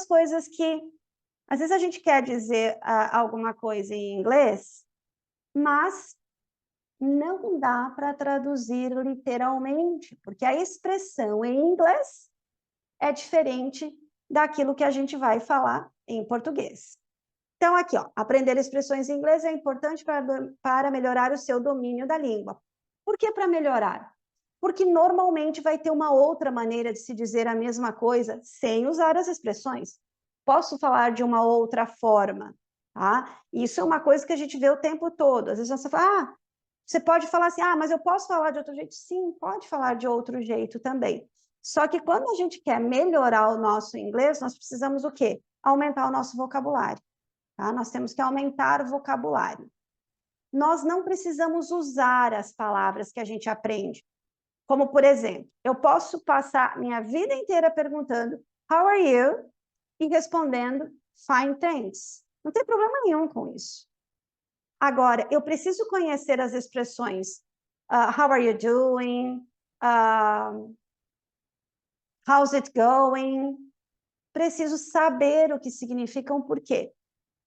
aquelas coisas que, às vezes a gente quer dizer alguma coisa em inglês, mas não dá para traduzir literalmente, porque a expressão em inglês é diferente daquilo que a gente vai falar em português. Então, aqui, ó, aprender expressões em inglês é importante para melhorar o seu domínio da língua. Por que para melhorar? Porque normalmente vai ter uma outra maneira de se dizer a mesma coisa sem usar as expressões. Posso falar de uma outra forma, tá? Isso é uma coisa que a gente vê o tempo todo. Às vezes você fala, você pode falar assim, mas eu posso falar de outro jeito? Sim, pode falar de outro jeito também. Só que quando a gente quer melhorar o nosso inglês, nós precisamos o quê? Aumentar o nosso vocabulário. Tá? Nós temos que aumentar o vocabulário. Nós não precisamos usar as palavras que a gente aprende. Como, por exemplo, eu posso passar minha vida inteira perguntando How are you? E respondendo Fine, thanks. Não tem problema nenhum com isso. Agora, eu preciso conhecer as expressões How are you doing? How's it going? Preciso saber o que significam, por quê?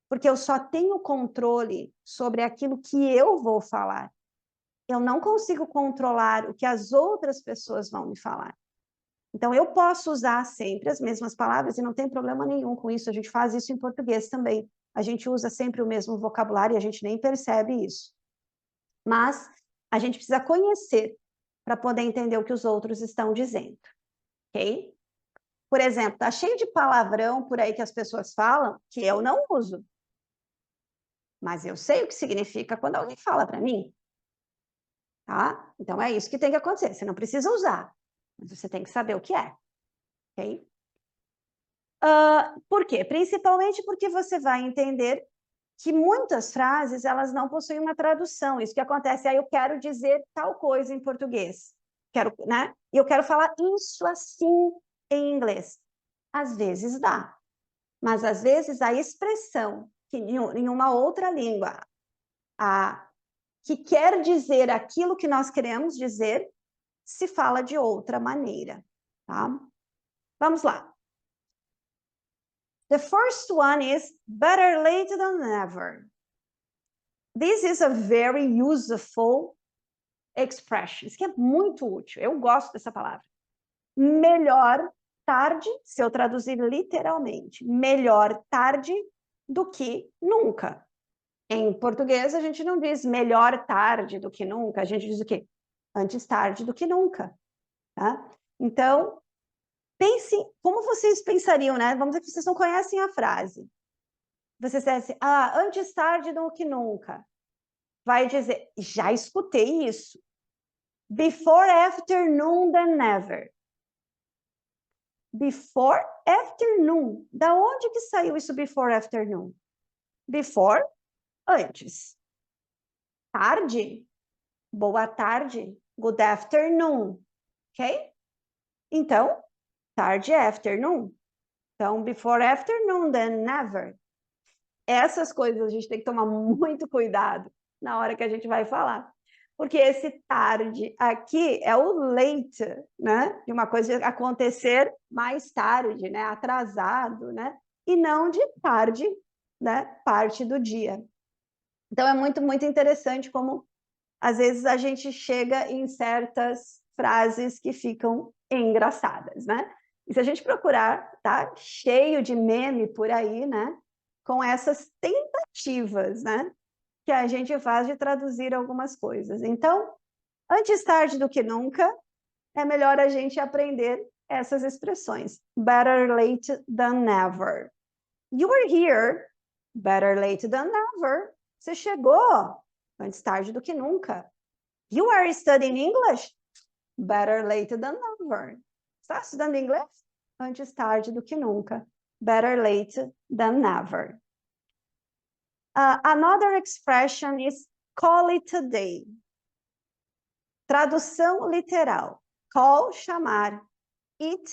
Porque eu só tenho controle sobre aquilo que eu vou falar. Eu não consigo controlar o que as outras pessoas vão me falar. Então, eu posso usar sempre as mesmas palavras e não tem problema nenhum com isso. A gente faz isso em português também. A gente usa sempre o mesmo vocabulário e a gente nem percebe isso. Mas a gente precisa conhecer para poder entender o que os outros estão dizendo. Ok? Por exemplo, tá cheio de palavrão por aí que as pessoas falam que eu não uso. Mas eu sei o que significa quando alguém fala para mim. Tá? Então, é isso que tem que acontecer. Você não precisa usar, mas você tem que saber o que é. Ok? Por quê? Principalmente porque você vai entender que muitas frases, elas não possuem uma tradução. Isso que acontece, eu quero dizer tal coisa em português. Né? Eu quero falar isso assim em inglês. Às vezes dá. Mas, às vezes, a expressão que em uma outra língua, que quer dizer aquilo que nós queremos dizer, se fala de outra maneira, tá? Vamos lá. The first one is better late than never. This is a very useful expression. Isso que é muito útil. Eu gosto dessa palavra. Melhor tarde, se eu traduzir literalmente, melhor tarde do que nunca. Em português, a gente não diz melhor tarde do que nunca, a gente diz o quê? Antes tarde do que nunca. Tá? Então, pense, como vocês pensariam, né? Vamos dizer que vocês não conhecem a frase. Você disse, antes tarde do que nunca. Vai dizer, já escutei isso. Before afternoon than never. Before afternoon. Da onde que saiu isso before afternoon? Before, antes. Tarde, boa tarde. Good afternoon. Ok? Então, tarde é afternoon. Então, before afternoon than never. Essas coisas a gente tem que tomar muito cuidado na hora que a gente vai falar. Porque esse tarde aqui é o late, né? De uma coisa acontecer mais tarde, né? Atrasado, né? E não de tarde, né? Parte do dia. Então, é muito, muito interessante como, às vezes, a gente chega em certas frases que ficam engraçadas, né? E se a gente procurar, tá cheio de meme por aí, né? Com essas tentativas, né? Que a gente faz de traduzir algumas coisas. Então, antes tarde do que nunca, é melhor a gente aprender essas expressões. Better late than never. You were here. Better late than never. Você chegou. Antes tarde do que nunca. You are studying English. Better late than never. Está estudando inglês? Antes tarde do que nunca. Better late than never. Another expression is call it a day. Tradução literal. Call, chamar. It,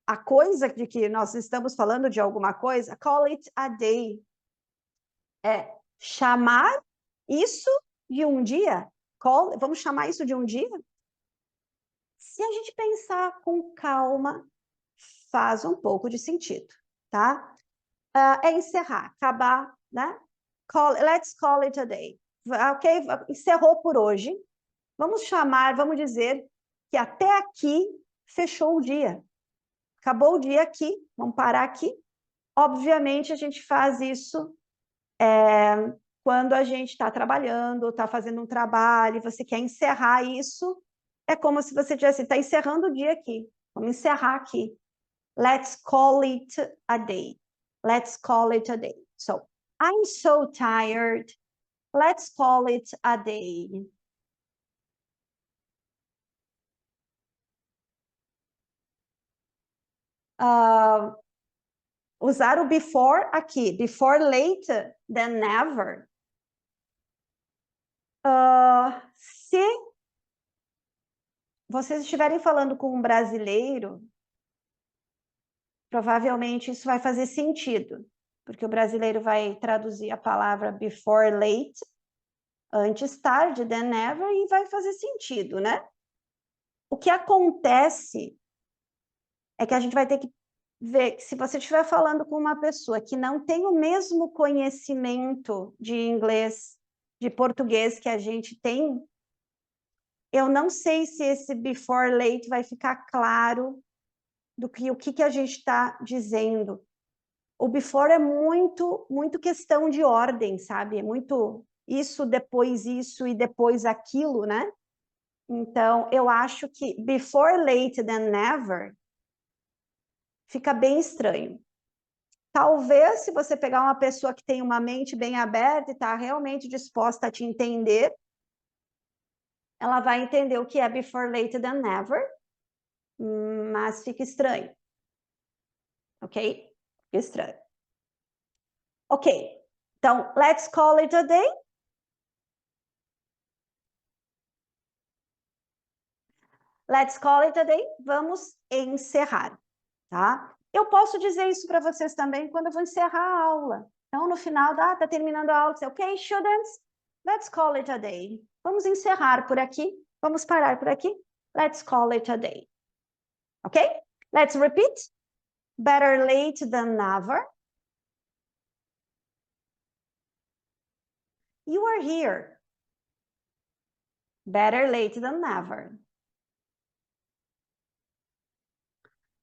a coisa de que nós estamos falando de alguma coisa, call it a day. É chamar isso de um dia. Vamos chamar isso de um dia? Se a gente pensar com calma, faz um pouco de sentido, tá? É encerrar, acabar, né? Let's call it a day. Ok? Encerrou por hoje. Vamos chamar, vamos dizer que até aqui fechou o dia. Acabou o dia aqui, vamos parar aqui. Obviamente, a gente faz isso quando a gente está trabalhando, está fazendo um trabalho, você quer encerrar isso, é como se você tivesse, está encerrando o dia aqui. Vamos encerrar aqui. Let's call it a day. Let's call it a day. So, I'm so tired. Let's call it a day. Usar o before aqui. Before later than never. Se vocês estiverem falando com um brasileiro, provavelmente isso vai fazer sentido, porque o brasileiro vai traduzir a palavra before late, antes tarde, than never, e vai fazer sentido, né? O que acontece é que a gente vai ter que ver que se você estiver falando com uma pessoa que não tem o mesmo conhecimento de inglês, de português que a gente tem, eu não sei se esse before late vai ficar claro do que o que a gente está dizendo. O before é muito questão de ordem, sabe? É muito isso, depois isso e depois aquilo, né? Então, eu acho que before late than never fica bem estranho. Talvez, se você pegar uma pessoa que tem uma mente bem aberta e está realmente disposta a te entender, ela vai entender o que é before late than never, mas fica estranho. Ok? Fica estranho. Ok. Então, let's call it a day. Let's call it a day. Vamos encerrar, tá? Eu posso dizer isso para vocês também quando eu vou encerrar a aula. Então, no final, tá terminando a aula, ok, students, let's call it a day. Vamos encerrar por aqui, vamos parar por aqui. Let's call it a day. Ok? Let's repeat. Better late than never. You are here. Better late than never.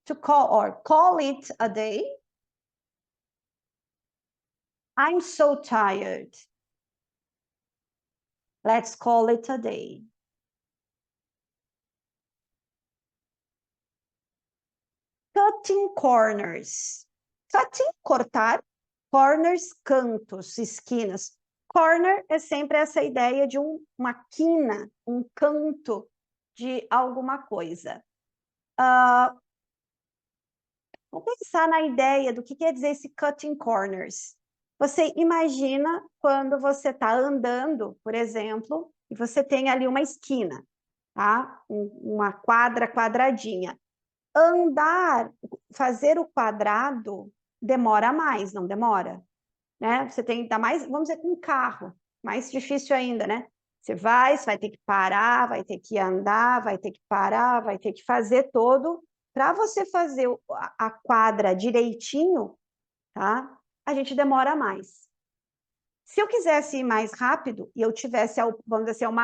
To call it a day. I'm so tired. Let's call it a day. Cutting corners. Cutting, cortar. Corners, cantos, esquinas. Corner é sempre essa ideia de uma quina, um canto de alguma coisa. Vamos pensar na ideia do que quer dizer esse cutting corners. Você imagina quando você está andando, por exemplo, e você tem ali uma esquina, tá? Uma quadradinha. Andar, fazer o quadrado demora mais, não demora? Né? Você tem que dar mais, vamos dizer, com um carro, mais difícil ainda, né? Você vai ter que parar, vai ter que andar, vai ter que parar, vai ter que fazer todo. Para você fazer a quadra direitinho, tá? A gente demora mais. Se eu quisesse ir mais rápido e eu tivesse, vamos dizer assim,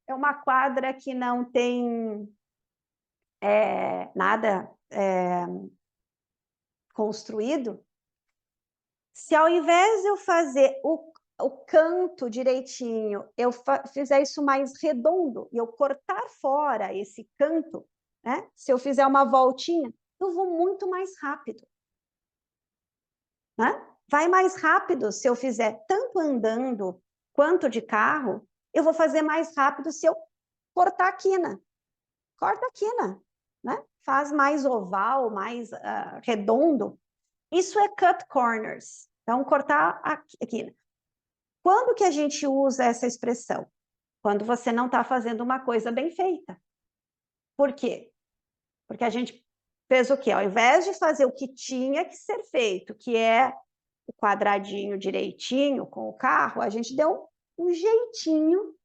é uma quadra que não tem nada construído, se ao invés de eu fazer o canto direitinho, eu fizer isso mais redondo e eu cortar fora esse canto, né? Se eu fizer uma voltinha, eu vou muito mais rápido, né? Vai mais rápido se eu fizer tanto andando quanto de carro, eu vou fazer mais rápido se eu cortar a quina. Corta a quina, né? Faz mais oval, mais redondo. Isso é cut corners. Então, cortar a quina. Quando que a gente usa essa expressão? Quando você não está fazendo uma coisa bem feita. Por quê? Porque a gente fez o quê? Ao invés de fazer o que tinha que ser feito, que é o quadradinho direitinho com o carro, a gente deu um jeitinho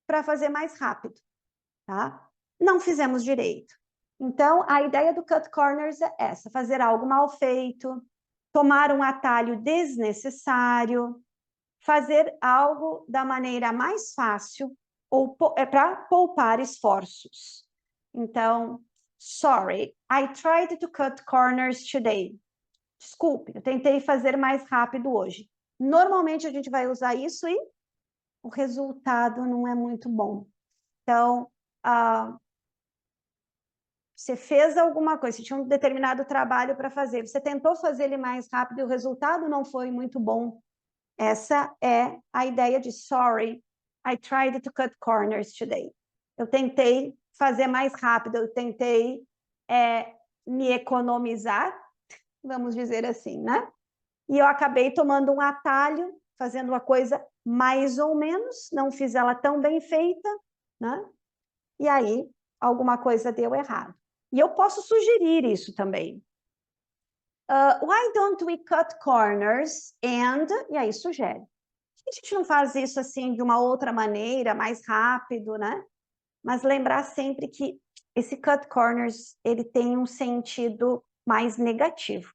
para fazer mais rápido, tá? Não fizemos direito. Então, a ideia do cut corners é essa, fazer algo mal feito, tomar um atalho desnecessário, fazer algo da maneira mais fácil ou para poupar esforços. Então, sorry, I tried to cut corners today. Desculpe, eu tentei fazer mais rápido hoje. Normalmente a gente vai usar isso e o resultado não é muito bom. Então, você fez alguma coisa, você tinha um determinado trabalho para fazer, você tentou fazer ele mais rápido e o resultado não foi muito bom. Essa é a ideia de sorry, I tried to cut corners today. Eu tentei fazer mais rápido, eu tentei me economizar, vamos dizer assim, né? E eu acabei tomando um atalho, fazendo uma coisa mais ou menos, não fiz ela tão bem feita, né? E aí alguma coisa deu errado. E eu posso sugerir isso também. Why don't we cut corners and... E aí sugere. A gente não faz isso assim de uma outra maneira, mais rápido, né? Mas lembrar sempre que esse cut corners, ele tem um sentido mais negativo,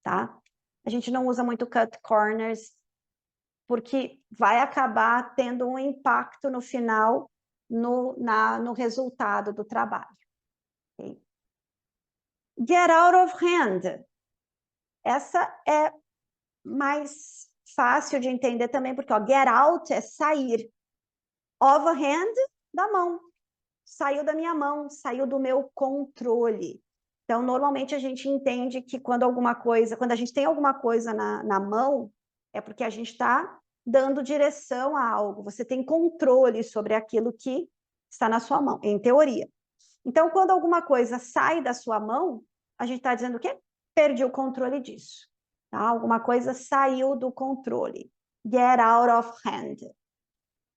tá? A gente não usa muito cut corners porque vai acabar tendo um impacto no final, no resultado do trabalho. Okay? Get out of hand. Essa é mais fácil de entender também, porque ó, get out é sair. Of hand, da mão. Saiu da minha mão, saiu do meu controle. Então, normalmente a gente entende que quando a gente tem alguma coisa na mão, é porque a gente está dando direção a algo. Você tem controle sobre aquilo que está na sua mão, em teoria. Então, quando alguma coisa sai da sua mão, a gente está dizendo o quê? Perdi o controle disso. Tá? Alguma coisa saiu do controle. Get out of hand.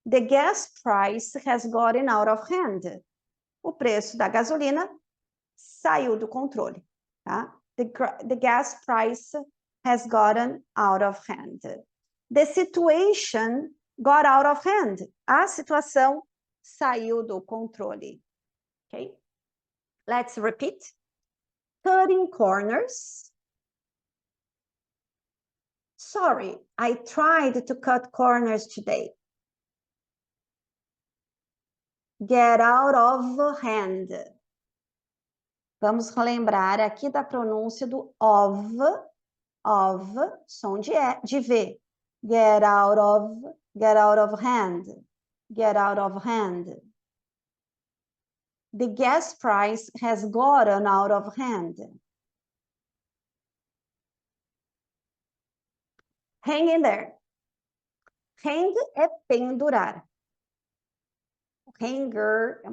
The gas price has gotten out of hand. O preço da gasolina saiu do controle. Tá? The gas price has gotten out of hand. The situation got out of hand. A situação saiu do controle. Okay? Let's repeat. Cutting corners. Sorry, I tried to cut corners today. Get out of hand. Vamos lembrar aqui da pronúncia do of, som de V. Get out of hand. Get out of hand. The gas price has gotten out of hand. Hang in there. Hang é pendurar. Hanger é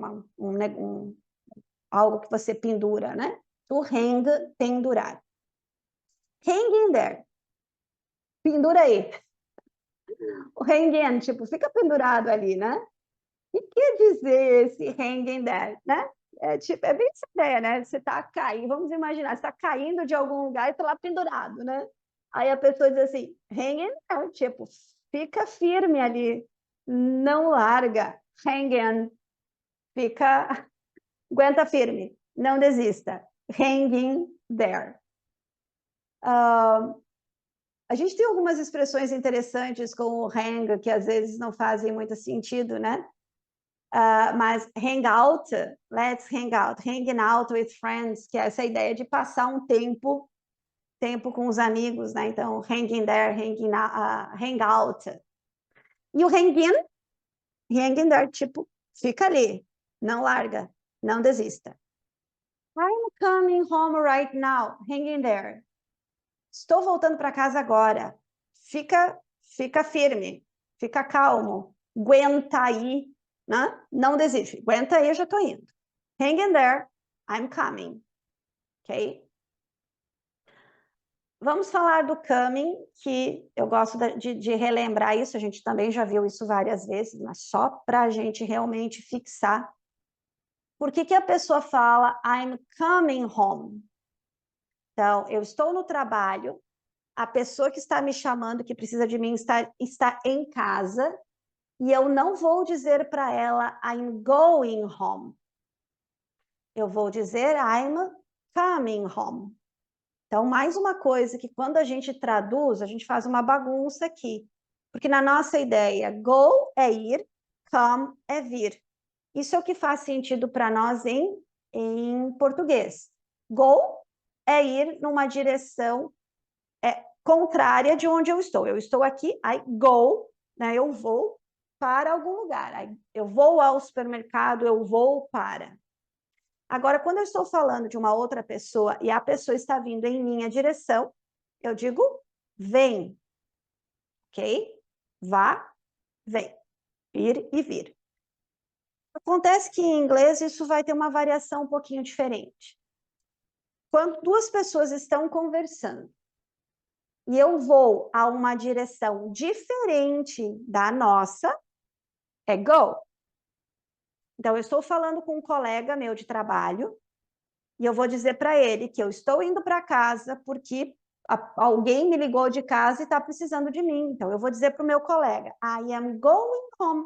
algo que você pendura, né? O hang, pendurar. Hang in there. Pendura aí. O hang in, tipo, fica pendurado ali, né? O que quer dizer esse hang in there, né? É bem essa ideia, né? Você está caindo, vamos imaginar, você está caindo de algum lugar e está lá pendurado, né? Aí a pessoa diz assim, hang in there, tipo, fica firme ali, não larga, hang in, aguenta firme, não desista, hang in there. A gente tem algumas expressões interessantes com o hang, que às vezes não fazem muito sentido, né? Mas hang out, let's hang out, hanging out with friends, que é essa ideia de passar um tempo com os amigos, né? Então, hang in there, hang out. E o hang in there, tipo, fica ali, não larga, não desista. I'm coming home right now, hang in there. Estou voltando para casa agora. Fica firme, fica calmo, aguenta aí, né? Não desiste, aguenta aí, eu já estou indo. Hang in there, I'm coming. Ok? Vamos falar do coming, que eu gosto de relembrar isso, a gente também já viu isso várias vezes, mas só para a gente realmente fixar. Por que a pessoa fala I'm coming home? Então, eu estou no trabalho, a pessoa que está me chamando, que precisa de mim, está em casa, e eu não vou dizer para ela I'm going home. Eu vou dizer I'm coming home. Então, mais uma coisa que quando a gente traduz, a gente faz uma bagunça aqui. Porque na nossa ideia, go é ir, come é vir. Isso é o que faz sentido para nós em português. Go é ir numa direção contrária de onde eu estou. Eu estou aqui, I go, né? Eu vou para algum lugar. Eu vou ao supermercado, eu vou para. Agora, quando eu estou falando de uma outra pessoa e a pessoa está vindo em minha direção, eu digo vem, ok? Vá, vem. Ir e vir. Acontece que em inglês isso vai ter uma variação um pouquinho diferente. Quando duas pessoas estão conversando e eu vou a uma direção diferente da nossa, é go. Então, eu estou falando com um colega meu de trabalho e eu vou dizer para ele que eu estou indo para casa porque alguém me ligou de casa e está precisando de mim. Então, eu vou dizer para o meu colega, I am going home.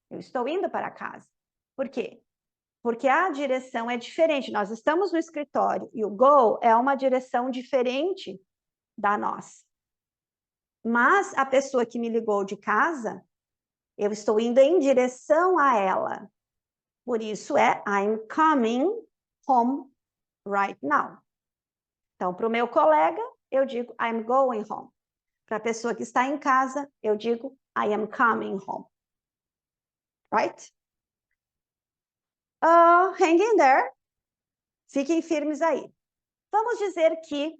Eu estou indo para casa. Por quê? Porque a direção é diferente. Nós estamos no escritório e o go é uma direção diferente da nossa. Mas a pessoa que me ligou de casa, eu estou indo em direção a ela. Por isso é I'm coming home right now. Então, para o meu colega, eu digo I'm going home. Para a pessoa que está em casa, eu digo I am coming home. Right? Hang in there. Fiquem firmes aí. Vamos dizer que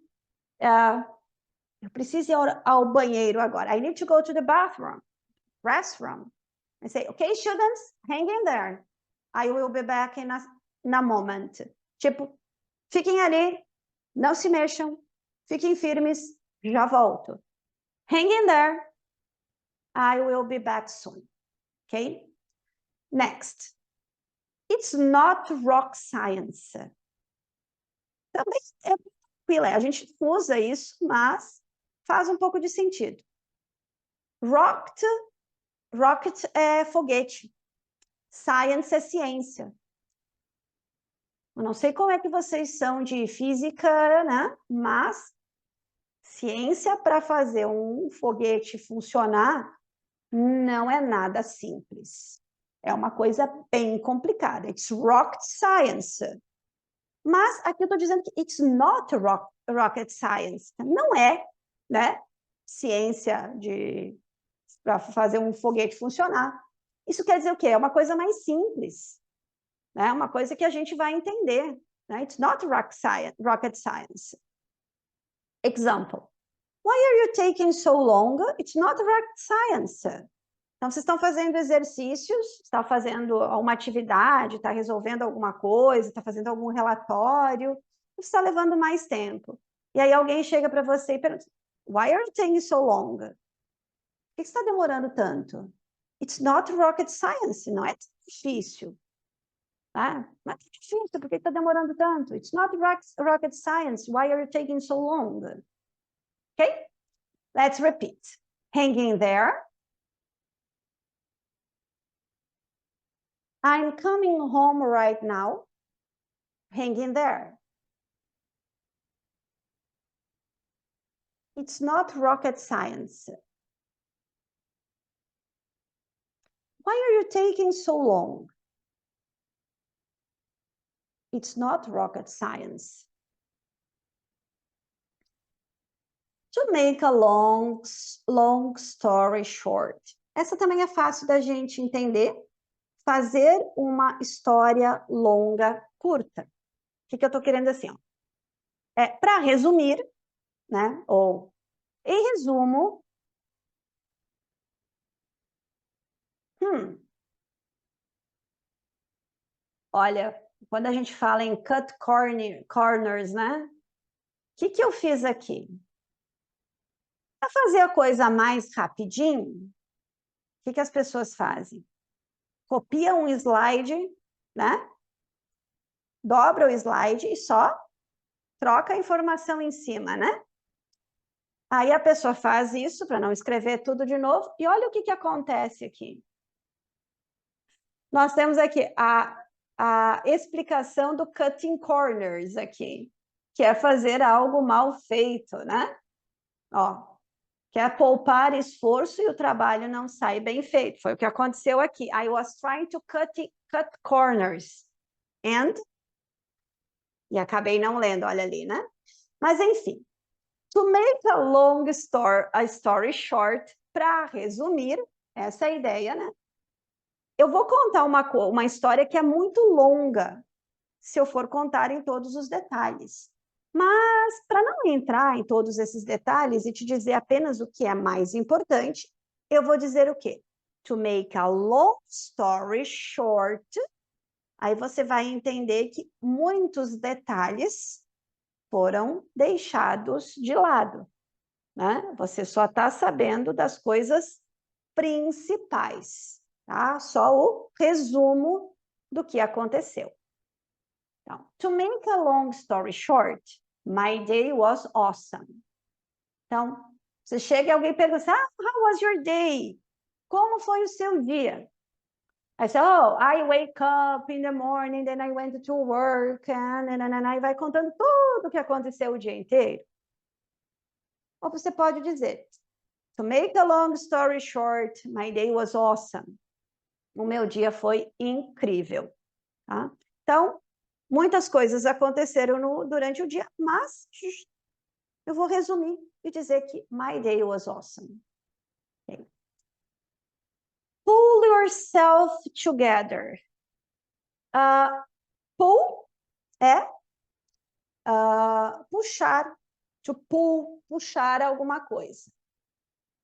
eu preciso ir ao banheiro agora. I need to go to the bathroom, restroom. I say, okay, students, hang in there. I will be back in a moment. Tipo, fiquem ali, não se mexam, fiquem firmes, já volto. Hang in there. I will be back soon. Okay? Next. It's not rock science. Também é tranquilo, a gente usa isso, mas faz um pouco de sentido. Rocket é foguete. Science é ciência. Eu não sei como é que vocês são de física, né? Mas ciência para fazer um foguete funcionar não é nada simples. É uma coisa bem complicada. It's rocket science. Mas aqui eu estou dizendo que it's not rocket science. Não é, né? Ciência para fazer um foguete funcionar. Isso quer dizer o quê? É uma coisa mais simples. Né? Uma coisa que a gente vai entender. Né? It's not rocket science. Example. Why are you taking so long? It's not rocket science. Então, vocês estão fazendo exercícios, está fazendo uma atividade, está resolvendo alguma coisa, está fazendo algum relatório, está levando mais tempo. E aí alguém chega para você e pergunta, why are you taking so long? Por que está demorando tanto? It's not rocket science, não é difícil. Tá? Não é difícil, por que está demorando tanto? It's not rocket science, why are you taking so long? Okay? Let's repeat. Hanging there. I'm coming home right now. Hang in there. It's not rocket science. Why are you taking so long? It's not rocket science. To make a long story short. Essa também é fácil da gente entender. Fazer uma história longa curta. O que eu estou querendo assim? Para resumir, né? Ou, em resumo, olha, quando a gente fala em cut corners, né? O que eu fiz aqui? Para fazer a coisa mais rapidinho, o que as pessoas fazem? Copia um slide, né? Dobra o slide e só troca a informação em cima, né? Aí a pessoa faz isso para não escrever tudo de novo. E olha o que acontece aqui. Nós temos aqui a explicação do cutting corners aqui. que é fazer algo mal feito, né? Ó, quer poupar esforço e o trabalho não sai bem feito. Foi o que aconteceu aqui. I was trying to cut corners. And... E acabei não lendo, olha ali, né? Mas, enfim. To make a story short, para resumir, essa é a ideia, né? Eu vou contar uma história que é muito longa, se eu for contar em todos os detalhes. Mas, para não entrar em todos esses detalhes e te dizer apenas o que é mais importante, eu vou dizer o quê? To make a long story short, aí você vai entender que muitos detalhes foram deixados de lado, né? Você só está sabendo das coisas principais, tá? Só o resumo do que aconteceu. Então, to make a long story short, my day was awesome. Então, você chega e alguém pergunta, how was your day? Como foi o seu dia? Aí você, I wake up in the morning, then I went to work, e vai contando tudo o que aconteceu o dia inteiro. Ou você pode dizer, to make a long story short, my day was awesome. O meu dia foi incrível. Tá? Então, muitas coisas aconteceram durante o dia, mas eu vou resumir e dizer que my day was awesome. Okay. Pull yourself together. Pull é puxar, to pull, puxar alguma coisa.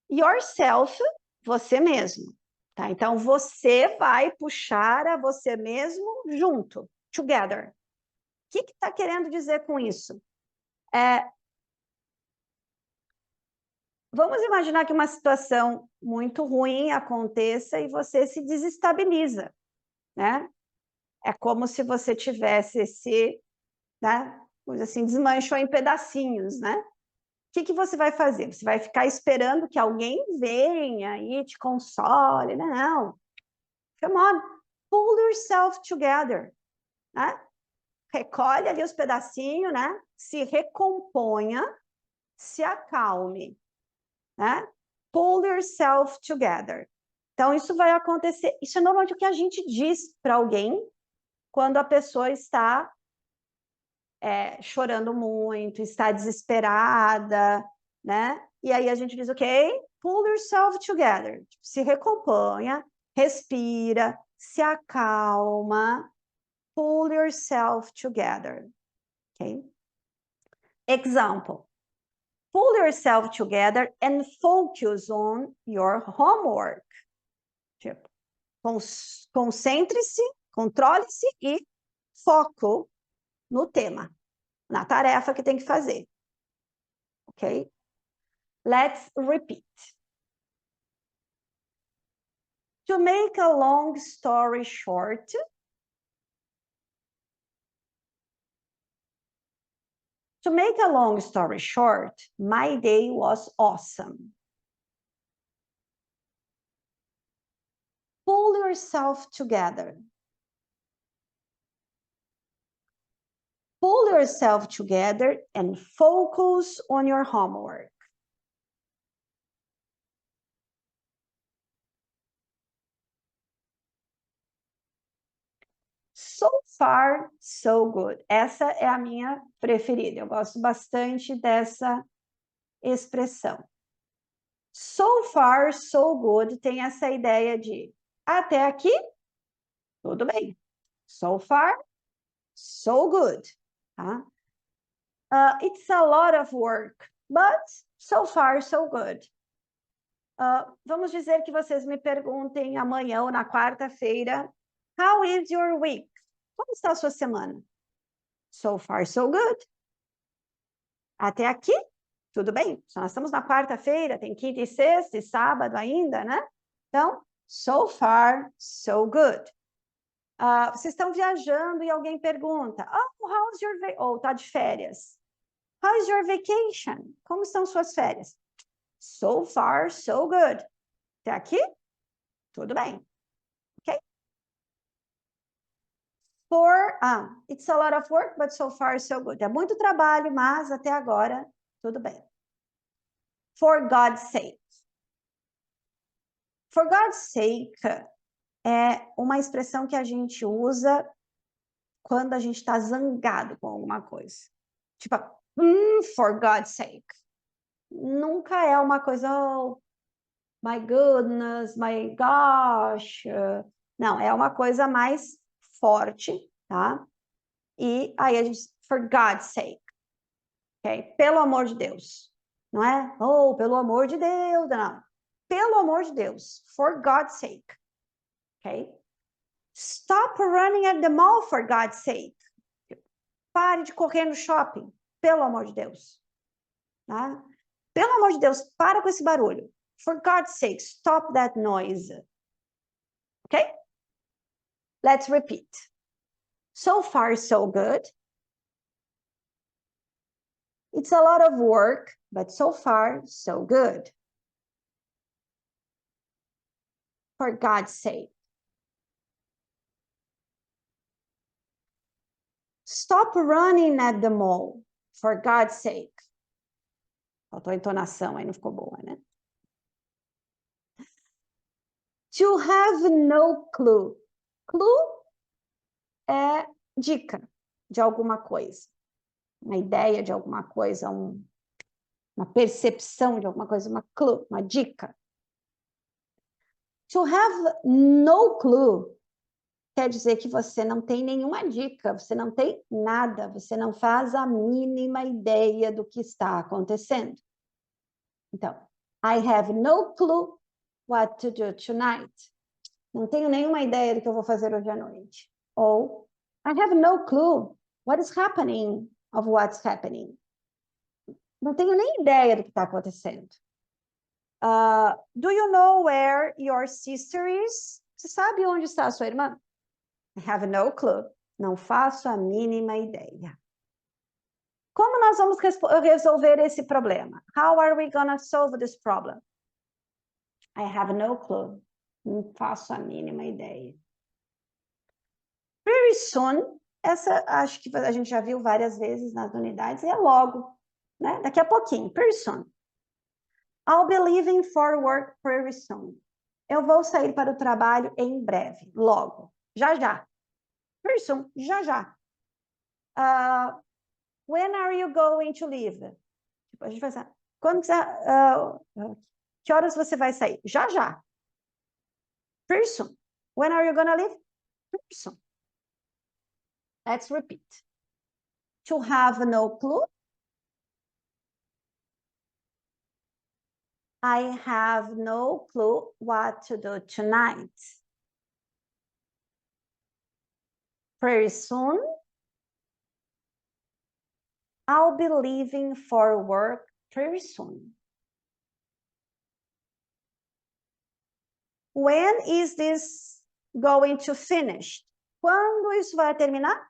Yourself, você mesmo. Tá? Então, você vai puxar a você mesmo junto, together. O que está querendo dizer com isso? Vamos imaginar que uma situação muito ruim aconteça e você se desestabiliza, né? É como se você tivesse né? Assim, desmanchou em pedacinhos, né? O que você vai fazer? Você vai ficar esperando que alguém venha e te console? Não. Come on, pull yourself together, né? Recolhe ali os pedacinhos, né? Se recomponha, se acalme, né? Pull yourself together. Então, isso vai acontecer. Isso é normalmente o que a gente diz para alguém quando a pessoa está chorando muito, está desesperada, né? E aí a gente diz, ok, pull yourself together. Se recomponha, respira, se acalma, pull yourself together. Ok? Example. Pull yourself together and focus on your homework. Tipo, concentre-se, controle-se e foco no tema, na tarefa que tem que fazer. Ok? Let's repeat. To make a long story short, my day was awesome. Pull yourself together. Pull yourself together and focus on your homework. So far, so good. Essa é a minha preferida. Eu gosto bastante dessa expressão. So far, so good tem essa ideia de até aqui, tudo bem. So far, so good. Tá? It's a lot of work, but so far, so good. Vamos dizer que vocês me perguntem amanhã ou na quarta-feira, how is your week? Como está a sua semana? So far, so good. Até aqui, tudo bem. Nós estamos na quarta-feira, tem quinta e sexta e sábado ainda, né? Então, so far, so good. Vocês estão viajando e alguém pergunta, how's your ou está de férias? How's your vacation? Como estão suas férias? So far, so good. Até aqui, tudo bem. Ok? It's a lot of work, but so far so good. É muito trabalho, mas até agora tudo bem. For God's sake. For God's sake é uma expressão que a gente usa quando a gente está zangado com alguma coisa. Tipo, for God's sake. Nunca é uma coisa, oh, my goodness, my gosh. Não, é uma coisa mais forte, tá? E aí a gente, for God's sake. Ok? Pelo amor de Deus. Não é? Oh, pelo amor de Deus. Não. Pelo amor de Deus. For God's sake. Ok? Stop running at the mall, for God's sake. Pare de correr no shopping. Pelo amor de Deus. Tá? Pelo amor de Deus, para com esse barulho. For God's sake, stop that noise. Okay? Let's repeat. So far, so good. It's a lot of work, but so far, so good. For God's sake. Stop running at the mall, for God's sake. Faltou a entonação, aí não ficou boa, né? To have no clue. Clue é dica de alguma coisa. Uma ideia de alguma coisa, uma percepção de alguma coisa, uma clue, uma dica. To have no clue quer dizer que você não tem nenhuma dica, você não tem nada, você não faz a mínima ideia do que está acontecendo. Então, I have no clue what to do tonight. Não tenho nenhuma ideia do que eu vou fazer hoje à noite. Ou, I have no clue what is happening of what's happening. Não tenho nem ideia do que está acontecendo. Do you know where your sister is? Você sabe onde está a sua irmã? I have no clue. Não faço a mínima ideia. Como nós vamos resolver esse problema? How are we gonna solve this problem? I have no clue. Não faço a mínima ideia. Very soon, essa acho que a gente já viu várias vezes nas unidades, é logo, né? Daqui a pouquinho, very soon. I'll be leaving for work very soon. Eu vou sair para o trabalho em breve, logo, já já. Very soon, já já. When are you going to leave? Tipo, a gente vai sair. Quando que horas você vai sair? Já já. Very soon. When are you gonna leave? Very soon. Let's repeat. To have no clue. I have no clue what to do tonight. Very soon. I'll be leaving for work very soon. When is this going to finish? Quando isso vai terminar?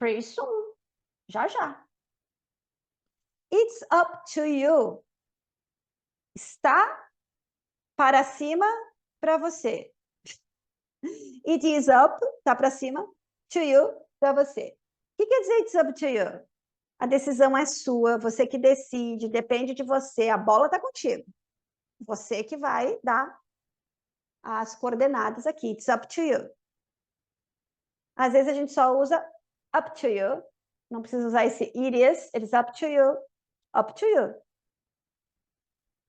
Very soon. Já já. It's up to you. Está para cima para você. It is up, está para cima, to you, para você. O que quer dizer it's up to you? A decisão é sua, você que decide, depende de você, a bola está contigo. Você que vai dar as coordenadas aqui, it's up to you. Às vezes a gente só usa up to you, não precisa usar esse it is up to you, up to you.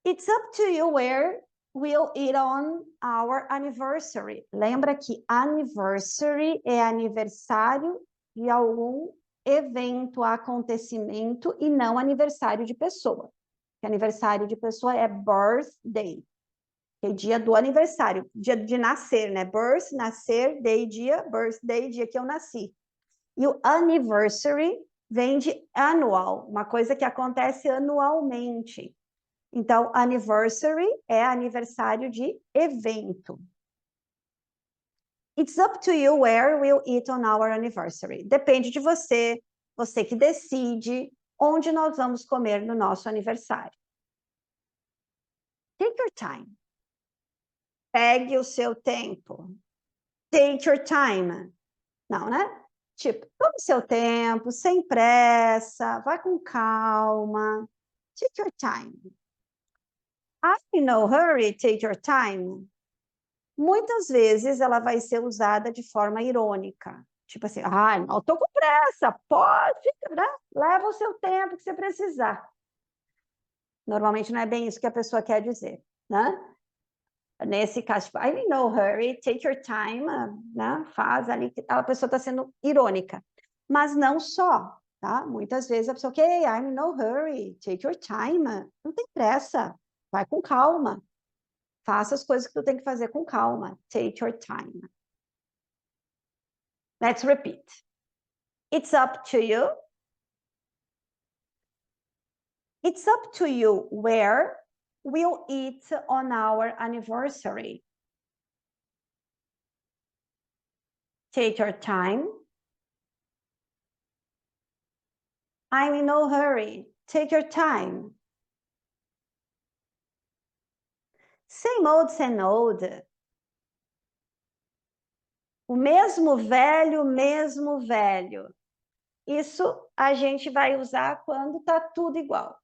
It's up to you where we'll eat on our anniversary. Lembra que anniversary é aniversário de algum evento, acontecimento, e não aniversário de pessoa. Porque aniversário de pessoa é birthday, que é dia do aniversário, dia de nascer, né? Birth, nascer, day, dia, birthday, dia que eu nasci. E o anniversary vem de annual, uma coisa que acontece anualmente. Então, anniversary é aniversário de evento. It's up to you where we'll eat on our anniversary. Depende de você, você que decide onde nós vamos comer no nosso aniversário. Take your time. Pegue o seu tempo. Take your time. Não, né? Tipo, tome seu tempo, sem pressa, vai com calma. Take your time. I'm in no hurry, take your time. Muitas vezes ela vai ser usada de forma irônica. Tipo assim, não estou com pressa, pode, né? Leva o seu tempo que você precisar. Normalmente não é bem isso que a pessoa quer dizer, né? Nesse caso, tipo, I'm in no hurry, take your time, né? Faz ali, a pessoa está sendo irônica. Mas não só, tá? Muitas vezes a pessoa, ok, I'm in no hurry, take your time, não tem pressa, vai com calma. Faça as coisas que tu tem que fazer com calma, take your time. Let's repeat. It's up to you. It's up to you where we'll eat on our anniversary. Take your time. I'm in no hurry. Take your time. Same old, same old. O mesmo velho, mesmo velho. Isso a gente vai usar quando tá tudo igual.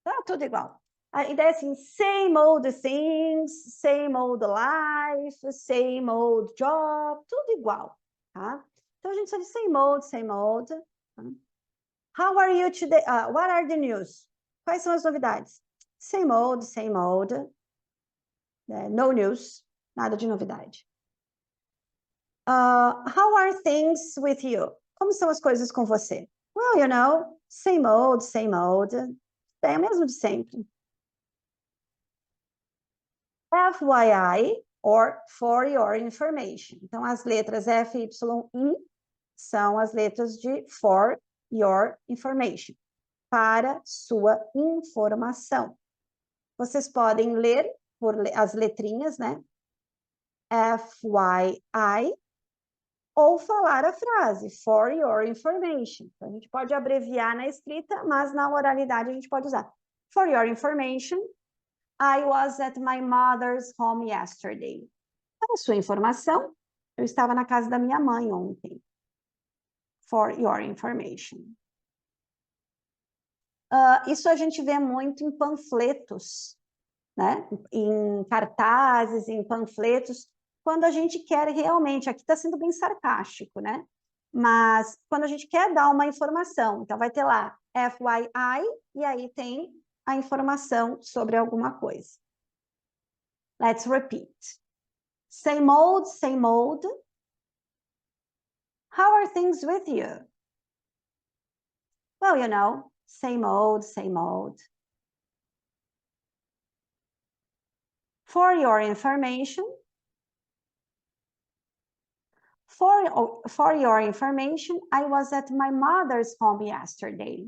Tá tudo igual. A ideia é assim, same old things, same old life, same old job, tudo igual, tá? Então a gente só diz same old, same old. How are you today? What are the news? Quais são as novidades? Same old, same old. No news, nada de novidade. How are things with you? Como são as coisas com você? Well, you know, same old, same old. É o mesmo de sempre. FYI, or for your information. Então, as letras F, Y, I são as letras de for your information. Para sua informação. Vocês podem ler por as letrinhas, né? FYI, ou falar a frase, for your information. Então, a gente pode abreviar na escrita, mas na oralidade a gente pode usar. For your information, I was at my mother's home yesterday. Para sua informação, eu estava na casa da minha mãe ontem. For your information. Isso a gente vê muito em panfletos, né? Em cartazes, em panfletos, quando a gente quer realmente, aqui está sendo bem sarcástico, né? Mas quando a gente quer dar uma informação, então vai ter lá FYI, e aí tem a informação sobre alguma coisa. Let's repeat. Same old, same old. How are things with you? Well, you know, same old, same old. For your information, for your information, I was at my mother's home yesterday.